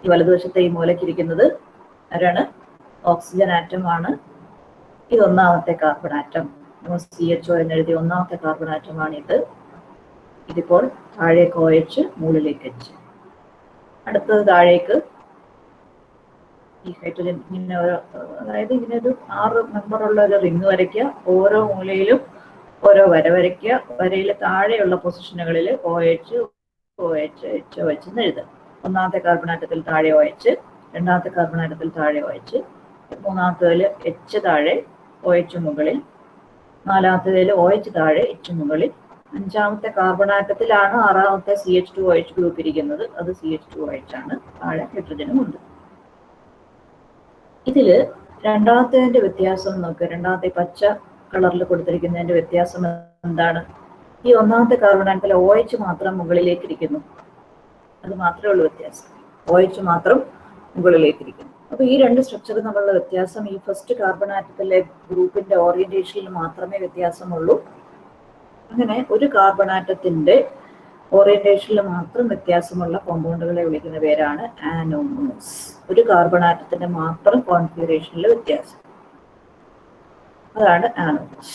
ഈ വലതുവശത്തെ ഈ മൂലയ്ക്ക് ഇരിക്കുന്നത് ആരാണ്? ഓക്സിജൻ ആറ്റം ആണ്. ഇത് ഒന്നാമത്തെ കാർബൺ ആറ്റം. CHO എന്ന് എഴുതിയ ഒന്നാമത്തെ കാർബൺ ആറ്റമാണ് ഇത്. ഇതിപ്പോൾ താഴേക്ക് OH, മുകളിലേക്ക് H. അടുത്തത് താഴേക്ക് ഈ ഹൈഡ്രജൻ ഇങ്ങനെ അതായത് ഇങ്ങനൊരു 6 മെമ്പറുള്ള ഒരു റിങ് വരയ്ക്കുക. ഓരോ മൂലയിലും ഓരോ വര വരയ്ക്കുക. വരയിൽ താഴെയുള്ള പൊസിഷനുകളിൽ OH, OH, HOH എന്ന് എഴുതുക. ഒന്നാമത്തെ കാർബൺ ആറ്റത്തിൽ താഴെ OH, രണ്ടാമത്തെ കാർബൺ ആറ്റത്തിൽ താഴെ OH, മൂന്നാമത്തേതിൽ H താഴെ OH മുകളിൽ, നാലാമത്തേതിൽ OH താഴെ H മുകളിൽ, അഞ്ചാമത്തെ കാർബൺ ആറ്റത്തിലാണ് ആറാമത്തെ CH2OH ഗ്രൂപ്പ് ഇരിക്കുന്നത്. അത് CH2OH ആണ്. താഴെ ഹൈഡ്രജനും ഉണ്ട്. ഇതില് രണ്ടാമത്തേതിന്റെ വ്യത്യാസം നോക്കുക. രണ്ടാമത്തെ പച്ച കളറിൽ കൊടുത്തിരിക്കുന്നതിന്റെ വ്യത്യാസം എന്താണ്? ഈ ഒന്നാമത്തെ കാർബൺ ആറ്റത്തിലെ OH മാത്രം മുകളിലേക്ക് ഇരിക്കുന്നു. അത് മാത്രമേ ഉള്ളൂ വ്യത്യാസം. OH മാത്രം മുകളിലേക്ക് ഇരിക്കുന്നു. അപ്പൊ ഈ രണ്ട് സ്ട്രക്ചർ തമ്മിലുള്ള വ്യത്യാസം ഈ ഫസ്റ്റ് കാർബൺ ആറ്റത്തിലെ ഗ്രൂപ്പിന്റെ ഓറിയന്റേഷനിൽ മാത്രമേ വ്യത്യാസമുള്ളൂ. അങ്ങനെ ഒരു കാർബൺ ആറ്റത്തിന്റെ ഓറിയന്റേഷനിൽ മാത്രം വ്യത്യാസമുള്ള കോമ്പൗണ്ടുകളെ വിളിക്കുന്ന പേരാണ് ആനോമേഴ്സ്. ഒരു കാർബൺ ആറ്റത്തിന്റെ മാത്രം കോൺഫിഗറേഷനിൽ വ്യത്യാസം, അതാണ് ആനോമേഴ്സ്.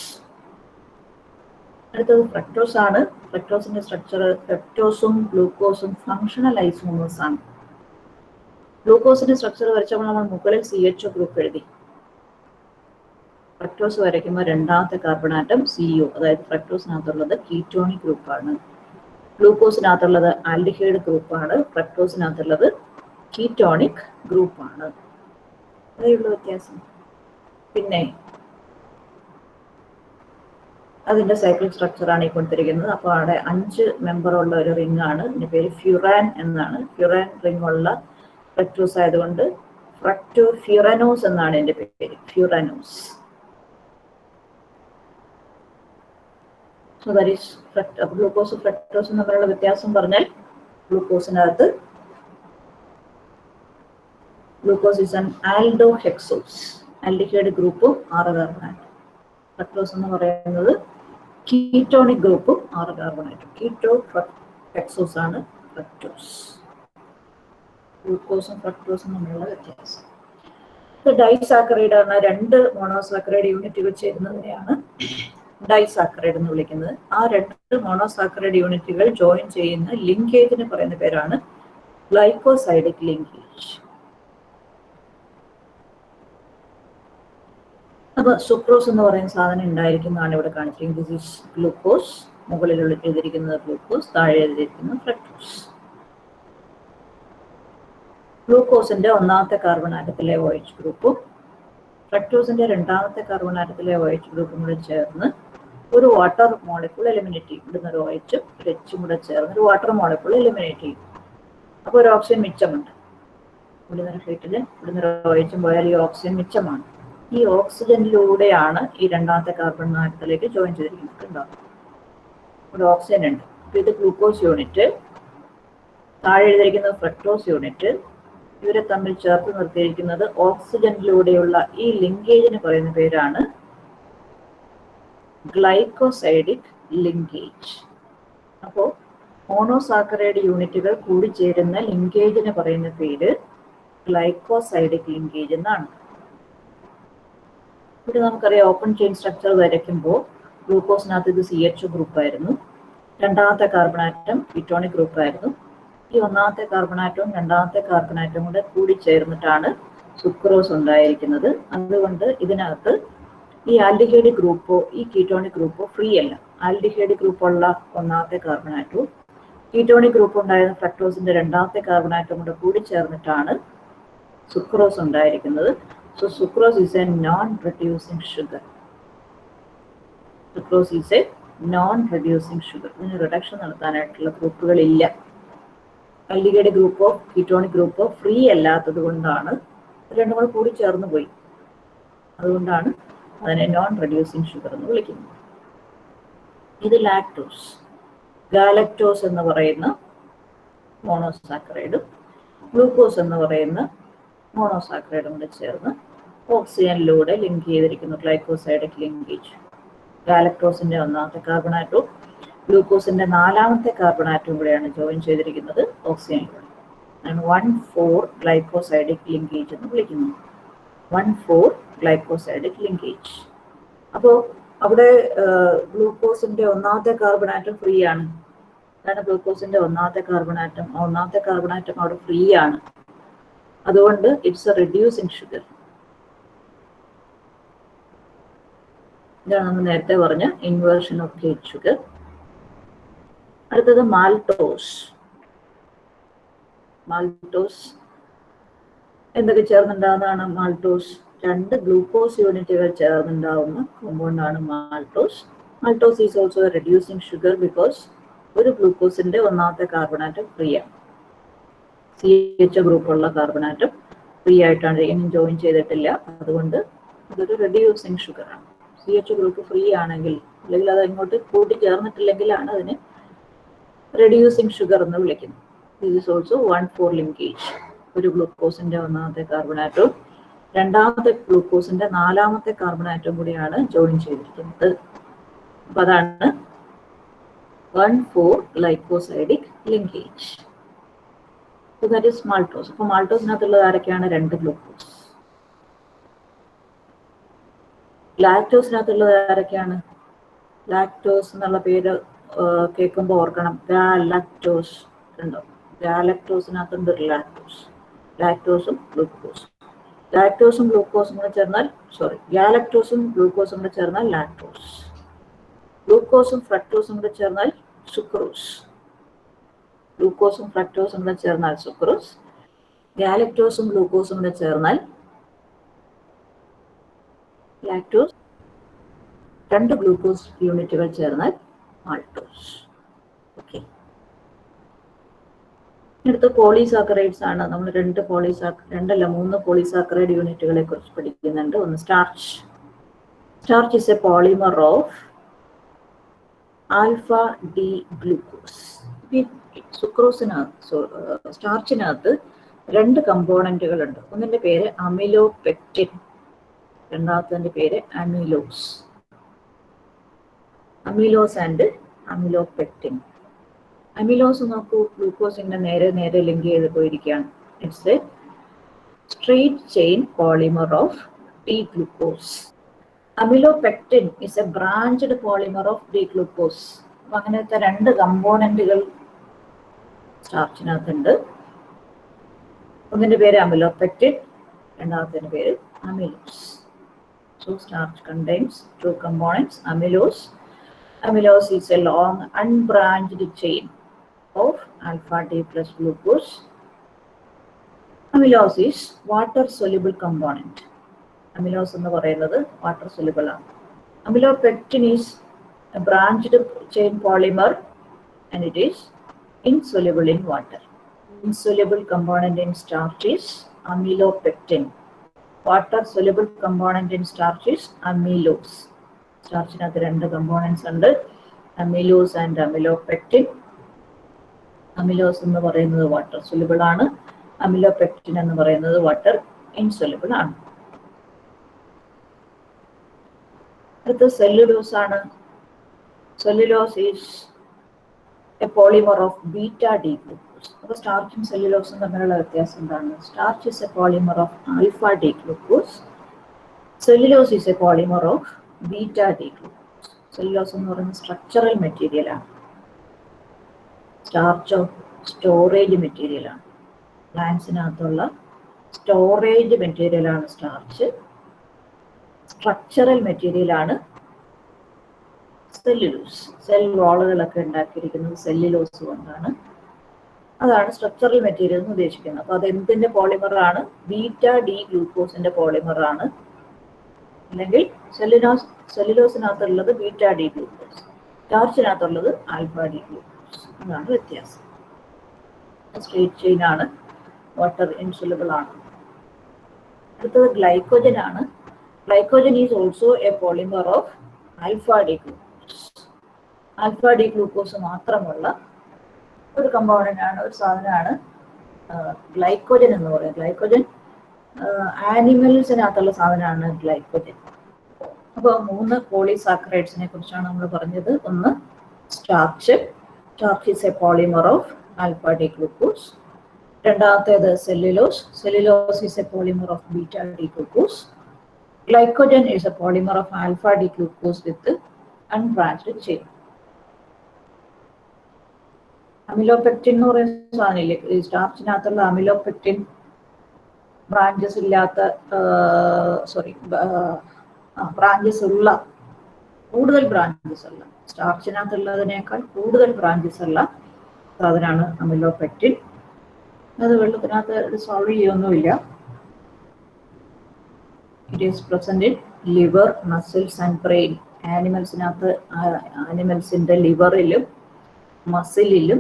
അടുത്തത് ഫ്രക്ടോസ് ആണ്. ഫ്രക്ടോസിന്റെ സ്ട്രക്ചർ ഫ്രക്ടോസും ഗ്ലൂക്കോസും ഫങ്ഷണൽ ഐസോമേഴ്സ് ആണ്. ഗ്ലൂക്കോസിന്റെ സ്ട്രക്ചർ വരച്ചപ്പോൾ നമ്മൾ മുകളിൽ CHO ഗ്രൂപ്പ് എഴുതി. ഫ്രക്ടോസ് വരയ്ക്കുമ്പോൾ രണ്ടാമത്തെ കാർബൺ ആറ്റം CO, അതായത് ഫ്രക്ടോസിനകത്തുള്ളത് കീറ്റോണിക് ഗ്രൂപ്പാണ്. ഗ്ലൂക്കോസിനകത്തുള്ളത് ആൽഡിഹൈഡ് ഗ്രൂപ്പാണ്. ഫ്രക്ടോസിനകത്തുള്ളത് കീറ്റോണിക് ഗ്രൂപ്പാണ്. അതേയുള്ള വ്യത്യാസം. പിന്നെ അതിന്റെ സൈക്കിൾ സ്ട്രക്ചറാണ് ഈ കൊടുത്തിരിക്കുന്നത്. അപ്പോൾ അവിടെ 5 മെമ്പറുള്ള ഒരു റിംഗ് ആണ്. ഇതിന്റെ പേര് ഫ്യൂറാൻ എന്നാണ്. ഫ്യൂറാൻ റിംഗ് ഉള്ള ഫ്രക്ടോസ് ആയതുകൊണ്ട് ഫ്യൂറാനോസ് എന്നാണ് എന്റെ പേര്, ഫ്യൂറാനോസ്. So that is ഗ്ലൂക്കോസ് ഫ്രക്ടോസും തമ്മിലുള്ള വ്യത്യാസം പറഞ്ഞാൽ ഗ്ലൂക്കോസിനകത്ത് ഗ്ലൂക്കോസ് ഈസ് ആൻ ആൽഡോഹെക്സോസ്, ആൽഡിഹൈഡ് ഗ്രൂപ്പും 6 കാർബൺ ആറ്റം. ഫ്രക്ടോസ് എന്ന് പറയുന്നത് കീറ്റോണിക് ഗ്രൂപ്പും 6 കാർബൺ ആറ്റം. കീറ്റോ ഹെക്സോസ് ആണ് ഫ്രക്ടോസ്. ഗ്ലൂക്കോസും ഫ്രക്ടോസും തമ്മിലുള്ള വ്യത്യാസം. ഡൈസാക്കറൈഡ് ആണ്. 2 മോണോസാക്കറൈഡ് യൂണിറ്റുകൾ ചേരുന്നതിനെയാണ് ഡൈസാക്കറൈഡ് എന്ന് വിളിക്കുന്നത്. ആ 2 മോണോസാക്കറൈഡ് യൂണിറ്റുകൾ ജോയിൻ ചെയ്യുന്ന ലിങ്കേജിന് പറയുന്ന പേരാണ് ഗ്ലൈക്കോസൈഡിക് ലിങ്കേജ്. അപ്പൊ സുക്രോസ് എന്ന് പറയുന്ന സാധനം ഉണ്ടായിരിക്കുന്നതാണ് ഇവിടെ കാണിച്ചിരിക്കുന്നത്. This is glucose. മുകളിൽ എഴുതിയിരിക്കുന്നത് ഗ്ലൂക്കോസ്, താഴെ എഴുതിയിരിക്കുന്നത് ഫ്രക്ടോസ്. ഗ്ലൂക്കോസിന്റെ ഒന്നാമത്തെ കാർബൺ ആറ്റത്തിലെ OH ഗ്രൂപ്പും ഫ്രക്ടോസിന്റെ രണ്ടാമത്തെ കാർബൺ ആറ്റത്തിലെ OH ഗ്രൂപ്പും കൂടെ ചേർന്ന് ഒരു വാട്ടർ മോളിക്യൂൾ എലിമിനേറ്റ് ചെയ്യും. ഇവിടുന്ന് ഒരു OH ഒരു H കൂടെ ചേർന്ന് ഒരു വാട്ടർ മോളിക്യൂൾ എലിമിനേറ്റ് ചെയ്യും. അപ്പോൾ ഒരു ഓക്സിജൻ മിച്ചമുണ്ട്. ഇവിടുന്ന് ഒരു ഹൈഡ്രജൻ, ഇവിടുന്ന് ഒരു OH പോയാൽ ഈ ഓക്സിജൻ മിച്ചമാണ്. ഈ ഓക്സിജനിലൂടെയാണ് ഈ രണ്ടാമത്തെ കാർബൺ ആറ്റത്തിലേക്ക് ജോയിൻ ചെയ്തിരിക്കുന്നത്. ഉണ്ടാവും ഇവിടെ ഓക്സിജൻ ഉണ്ട്. അപ്പൊ ഇത് ഗ്ലൂക്കോസ് യൂണിറ്റ്, താഴെ എഴുതിയിരിക്കുന്നത് ഫ്രക്ടോസ് യൂണിറ്റ്. ഇവരെ തമ്മിൽ ചേർത്ത് നിർത്തിയിരിക്കുന്നത് ഓക്സിജനിലൂടെയുള്ള ഈ ലിങ്കേജിന് പറയുന്ന പേരാണ് ഗ്ലൈക്കോസൈഡിക് ലിങ്കേജ്. അപ്പോൾ മോണോസാക്കറൈഡ് യൂണിറ്റുകൾ കൂടിച്ചേരുന്ന ലിങ്കേജിന് പറയുന്ന പേര് ഗ്ലൈക്കോസൈഡിക് ലിങ്കേജ് എന്നാണ്. ഇവിടെ നമുക്കറിയാം ഓപ്പൺ ചെയിൻ സ്ട്രക്ചർ വരയ്ക്കുമ്പോൾ ഗ്ലൂക്കോസിനകത്ത് ഇത് CHO ഗ്രൂപ്പായിരുന്നു. രണ്ടാമത്തെ കാർബൺ ആറ്റം കീറ്റോണിക് ഗ്രൂപ്പായിരുന്നു. ഈ ഒന്നാമത്തെ കാർബൺ ആറ്റവും രണ്ടാമത്തെ കാർബൺ ആറ്റവും കൂടെ കൂടിച്ചേർന്നിട്ടാണ് സുക്രോസ് ഉണ്ടായിരിക്കുന്നത്. അതുകൊണ്ട് ഇതിനകത്ത് ഈ ആൽഡിഹൈഡ് ഗ്രൂപ്പോ ഈ കീറ്റോണിക് ഗ്രൂപ്പോ ഫ്രീ അല്ല. ആൽഡിഹൈഡ് ഗ്രൂപ്പുള്ള ഒന്നാമത്തെ കാർബൺ ആറ്റവും കീറ്റോണിക് ഗ്രൂപ്പ് ഉണ്ടായിരുന്ന ഫ്രക്ടോസിന്റെ രണ്ടാമത്തെ കാർബൺ ആറ്റവും കൂടെ കൂടിച്ചേർന്നിട്ടാണ് സുക്രോസ് ഉണ്ടായിരിക്കുന്നത്. So sucrose is a non-reducing sugar. Sucrose is a non-reducing sugar. ഇതിന് റിഡക്ഷൻ നടത്താനായിട്ടുള്ള ഗ്രൂപ്പുകളില്ല. ആൽഡിഹൈഡ് ഗ്രൂപ്പോ കീറ്റോണിക് ഗ്രൂപ്പോ ഫ്രീ അല്ലാത്തത് കൊണ്ടാണ് രണ്ടും കൂടെ കൂടി ചേർന്ന് പോയി. അതുകൊണ്ടാണ് അതിനെ നോൺ റെഡ്യൂസിങ് ഷുഗർ എന്ന് വിളിക്കുന്നത്. ഇത് ലാക്ടോസ്. ഗാലക്ടോസ് എന്ന് പറയുന്ന മോണോസാക്കറൈഡും ഗ്ലൂക്കോസ് എന്ന് പറയുന്ന മോണോസാക്കറൈഡും കൂടെ ചേർന്ന് ഓക്സിജനിലൂടെ ലിങ്ക് ചെയ്തിരിക്കുന്നു. Glycosidic linkage. ഗാലക്ടോസിന്റെ ഒന്നാമത്തെ കാർബൺ ആറ്റവും ഗ്ലൂക്കോസിന്റെ നാലാമത്തെ കാർബൺ ആറ്റവും കൂടെയാണ് ജോയിൻ ചെയ്തിരിക്കുന്നത് ഓക്സിജനിലൂടെ. 1,4 ഗ്ലൈക്കോസൈഡിക് ലിങ്കേജ് എന്ന് വിളിക്കുന്നു. 1,4 ഗ്ലൈക്കോസൈഡിക് ലിങ്കേജ്. അപ്പോൾ അവിടെ ഗ്ലൂക്കോസിന്റെ ഒന്നാമത്തെ കാർബൺ ആറ്റം ഫ്രീ ആണ്. അതാണ് ഗ്ലൂക്കോസിന്റെ ഒന്നാമത്തെ കാർബൺ ആറ്റം. ഒന്നാമത്തെ കാർബൺ ആറ്റം അവിടെ ഫ്രീ ആണ്. അതുകൊണ്ട് ഇറ്റ്സ് എ റെഡ്യൂസിങ് ഷുഗർ. ഇതാണ് നമ്മൾ നേരത്തെ പറഞ്ഞ ഇൻവേർഷൻ ഓഫ് ഗേറ്റ് ഷുഗർ. അടുത്തത് മാൾട്ടോസ്. മാൾട്ടോസ് എന്തൊക്കെ ചേർന്നുണ്ടാകുന്നതാണ് മാൾട്ടോസ്? 2 ഗ്ലൂക്കോസ് യൂണിറ്റുകൾ ചേർന്നുണ്ടാവുന്ന കോമ്പൗണ്ടാണ് maltose. Maltose is also a reducing sugar because ഒരു ഗ്ലൂക്കോസിന്റെ ഒന്നാമത്തെ കാർബൺ ആറ്റം ഫ്രീ ആണ്. CH ഗ്രൂപ്പുള്ള കാർബൺ ആറ്റം ഫ്രീ ആയിട്ടാണ്, ഇനിയും ജോയിൻ ചെയ്തിട്ടില്ല. അതുകൊണ്ട് അതൊരു റെഡ്യൂസിങ് ഷുഗറാണ്. CH ഗ്രൂപ്പ് ഫ്രീ ആണെങ്കിൽ, അല്ലെങ്കിൽ അത് ഇങ്ങോട്ട് കൂട്ടി ചേർന്നിട്ടില്ലെങ്കിലാണ് അതിനെ റെഡ്യൂസിങ് ഷുഗർ എന്ന് വിളിക്കുന്നത്. This is also 1,4 linkage. ഒരു ഗ്ലൂക്കോസിന്റെ ഒന്നാമത്തെ കാർബൺ ആറ്റവും രണ്ടാമത്തെ ഗ്ലൂക്കോസിന്റെ നാലാമത്തെ കാർബൺ ആറ്റവും കൂടിയാണ് ജോയിൻ ചെയ്തിരിക്കുന്നത്. അപ്പൊ അതാണ് 1,4 glycosidic linkage. That is maltose. അപ്പൊ മാൾട്ടോസിനകത്തുള്ളത് ആരൊക്കെയാണ്? 2 ഗ്ലൂക്കോസ്. ലാക്ടോസിനകത്തുള്ളത് ആരൊക്കെയാണ്? ലാക്ടോസ് എന്നുള്ള പേര് കേൾക്കുമ്പോൾ ഓർക്കണം, ഗാലക്ടോസ് ഉണ്ടോ? ഗാലക്ടോസിനകത്തുണ്ട് ഒരു ലാക്ടോസ്. ലാക്ടോസും ഗ്ലൂക്കോസും. ലാക്ടോസും ഗ്ലൂക്കോസും കൂടെ ചേർന്നാൽ, ഗാലക്ടോസും ഗ്ലൂക്കോസും കൂടെ ചേർന്നാൽ ലാക്ടോസ്. ഗ്ലൂക്കോസും ഫ്രക്ടോസും കൂടെ ചേർന്നാൽ സുക്രോസ്. ഗ്ലൂക്കോസും ഫ്രക്ടോസും കൂടെ ചേർന്നാൽ സുക്രോസ്. ഗാലക്ടോസും ഗ്ലൂക്കോസും കൂടെ ചേർന്നാൽ ലാക്ടോസ്. 2 ഗ്ലൂക്കോസ് യൂണിറ്റുകൾ ചേർന്നാൽ മാൾട്ടോസ്. ഓക്കെ. അടുത്ത പോളിസാക്കറൈഡ്സ് ആണ്. നമ്മൾ 3 പോളിസാക്കറൈഡ് യൂണിറ്റുകളെ കുറിച്ച് പഠിക്കുന്നുണ്ട്. ഒന്ന് starch. Starch is a polymer of alpha D glucose. സ്റ്റാർച്ചിനകത്ത് 2 കമ്പോണന്റുകൾ ഉണ്ട്. ഒന്നിന്റെ പേര് അമിലോപെക്റ്റിൻ, രണ്ടാമത്തെ പേര് amylose. Amylose and amylopectin. Amylose നോക്കൂ, ഗ്ലൂക്കോസിന്റെ നേരെ ലിങ്ക് ചെയ്ത് പോയിരിക്കുകയാണ്. It's a straight chain polymer of D glucose. Amylopectin is a branched polymer of D glucose. അപ്പൊ അങ്ങനത്തെ 2 കമ്പോണന്റുകൾ സ്റ്റാർച്ചിനകത്തുണ്ട്. ഒന്നിന്റെ പേര് അമിലോപെക്റ്റിൻ, രണ്ടാമത്തെ പേര് amylose. So starch contains 2 components, amylose. Amylose is a long unbranched chain of alpha D plus glucose. Amylose is water soluble component. Amylose എന്ന് പറയുന്നത് water soluble ആണ്. Amylopectin is a branched chain polymer and it is insoluble in water. Insoluble component in starch is amylopectin. Water soluble component in starch is amylose. സ്റ്റാർച്ചിനകത്ത് 2 components ഉണ്ട്, അമിലോസ് ആൻഡ് അമിലോപെക്റ്റിൻ. അമിലോസ് എന്ന് പറയുന്നത് വാട്ടർ സൊല്യൂബിൾ ആണ്, അമിലോപെക്റ്റിൻ എന്ന് പറയുന്നത് വാട്ടർ ഇൻസൊല്യൂബിൾ ആണ്. അടുത്ത സെല്ലുലോസ് ആണ്. Cellulose is a polymer of beta D glucose. അപ്പോൾ സ്റ്റാർച്ചും സെല്ലുലോസും തമ്മിലുള്ള വ്യത്യാസം എന്താണ്? Starch is a polymer of alpha D glucose. Cellulose is a polymer of beta D glucose. Cellulose എന്ന് പറയുന്നത് സ്ട്രക്ചറൽ മെറ്റീരിയൽ ആണ്. സ്റ്റാർച്ചോ സ്റ്റോറേജ് മെറ്റീരിയൽ ആണ്. പ്ലാന്റ്സിനകത്തുള്ള സ്റ്റോറേജ് മെറ്റീരിയൽ ആണ് സ്റ്റാർച്ച്. സ്ട്രക്ചറൽ മെറ്റീരിയൽ ആണ് സെല്ലുലോസ്. സെൽ വാളുകളൊക്കെ ഉണ്ടാക്കിയിരിക്കുന്നത് സെല്ലുലോസ് കൊണ്ടാണ്. അതാണ് സ്ട്രക്ചറൽ മെറ്റീരിയൽ എന്ന് ഉദ്ദേശിക്കുന്നത്. അപ്പൊ അത് എന്തിന്റെ പോളിമർ ആണ്? ബീറ്റ ഡി ഗ്ലൂക്കോസിന്റെ പോളിമർ ആണ്. അല്ലെങ്കിൽ സെല്ലുലോസിനകത്തുള്ളത് ബീറ്റ ഡി ഗ്ലൂക്കോസ്, സ്റ്റാർച്ചിനകത്തുള്ളത് ആൽഫ ഡി ഗ്ലൂക്കോസ്. അതാണ് വ്യത്യാസം. സ്ട്രേറ്റ് ചെയിൻ ആണ്, വാട്ടർ ഇൻസൊല്യൂബിൾ ആണ്. അടുത്തത് ഗ്ലൈക്കോജൻ ആണ്. Glycogen is also a polymer of alpha D glucose. Alpha D glucose മാത്രമുള്ള ഒരു കമ്പോണന്റ് ആണ്, ഒരു സാധനമാണ് ഗ്ലൈക്കോജൻ എന്ന് പറയുന്നത്. ഗ്ലൈക്കോജൻ ആനിമൽസിനകത്തുള്ള സാധനമാണ് ഗ്ലൈക്കോജൻ. അപ്പോൾ 3 പോളിസാക്കറൈഡ്സിനെ കുറിച്ചാണ് നമ്മൾ പറഞ്ഞത്. ഒന്ന് starch, starch is a polymer of alpha D glucose. രണ്ടാമത്തേത് cellulose, cellulose is a polymer of beta D glucose. Glycogen is a polymer of alpha D glucose with unbranched chain. Amylopectin എന്ന് പറയുന്ന സാധനമില്ലേ, ഈ സ്റ്റാർച്ചിനകത്തുള്ള അമിലോപെക്റ്റിൻ ബ്രാഞ്ചസ് ഇല്ലാത്ത ബ്രാഞ്ചസ് ഉള്ള, കൂടുതൽ ബ്രാഞ്ചസ് ഉള്ള, സ്റ്റാർച്ചിനകത്തുള്ളതിനേക്കാൾ കൂടുതൽ ബ്രാഞ്ചസ് ഉള്ള സാധനമാണ് അമിലോപെക്റ്റിൻ. അത് വെള്ളത്തിനകത്ത് ഡിസോൾവ് ചെയ്യൊന്നുമില്ല. It is present in liver, muscles and brain. ആനിമൽസിന്റെ ലിവറിലും മസിലിലും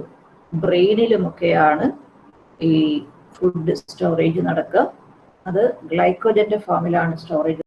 ബ്രെയിനിലുമൊക്കെയാണ് ഈ ഫുഡ് സ്റ്റോറേജ് നടക്കുക. അത് ഗ്ലൈക്കോജന്റെ ഫോമിലാണ് സ്റ്റോറേജ്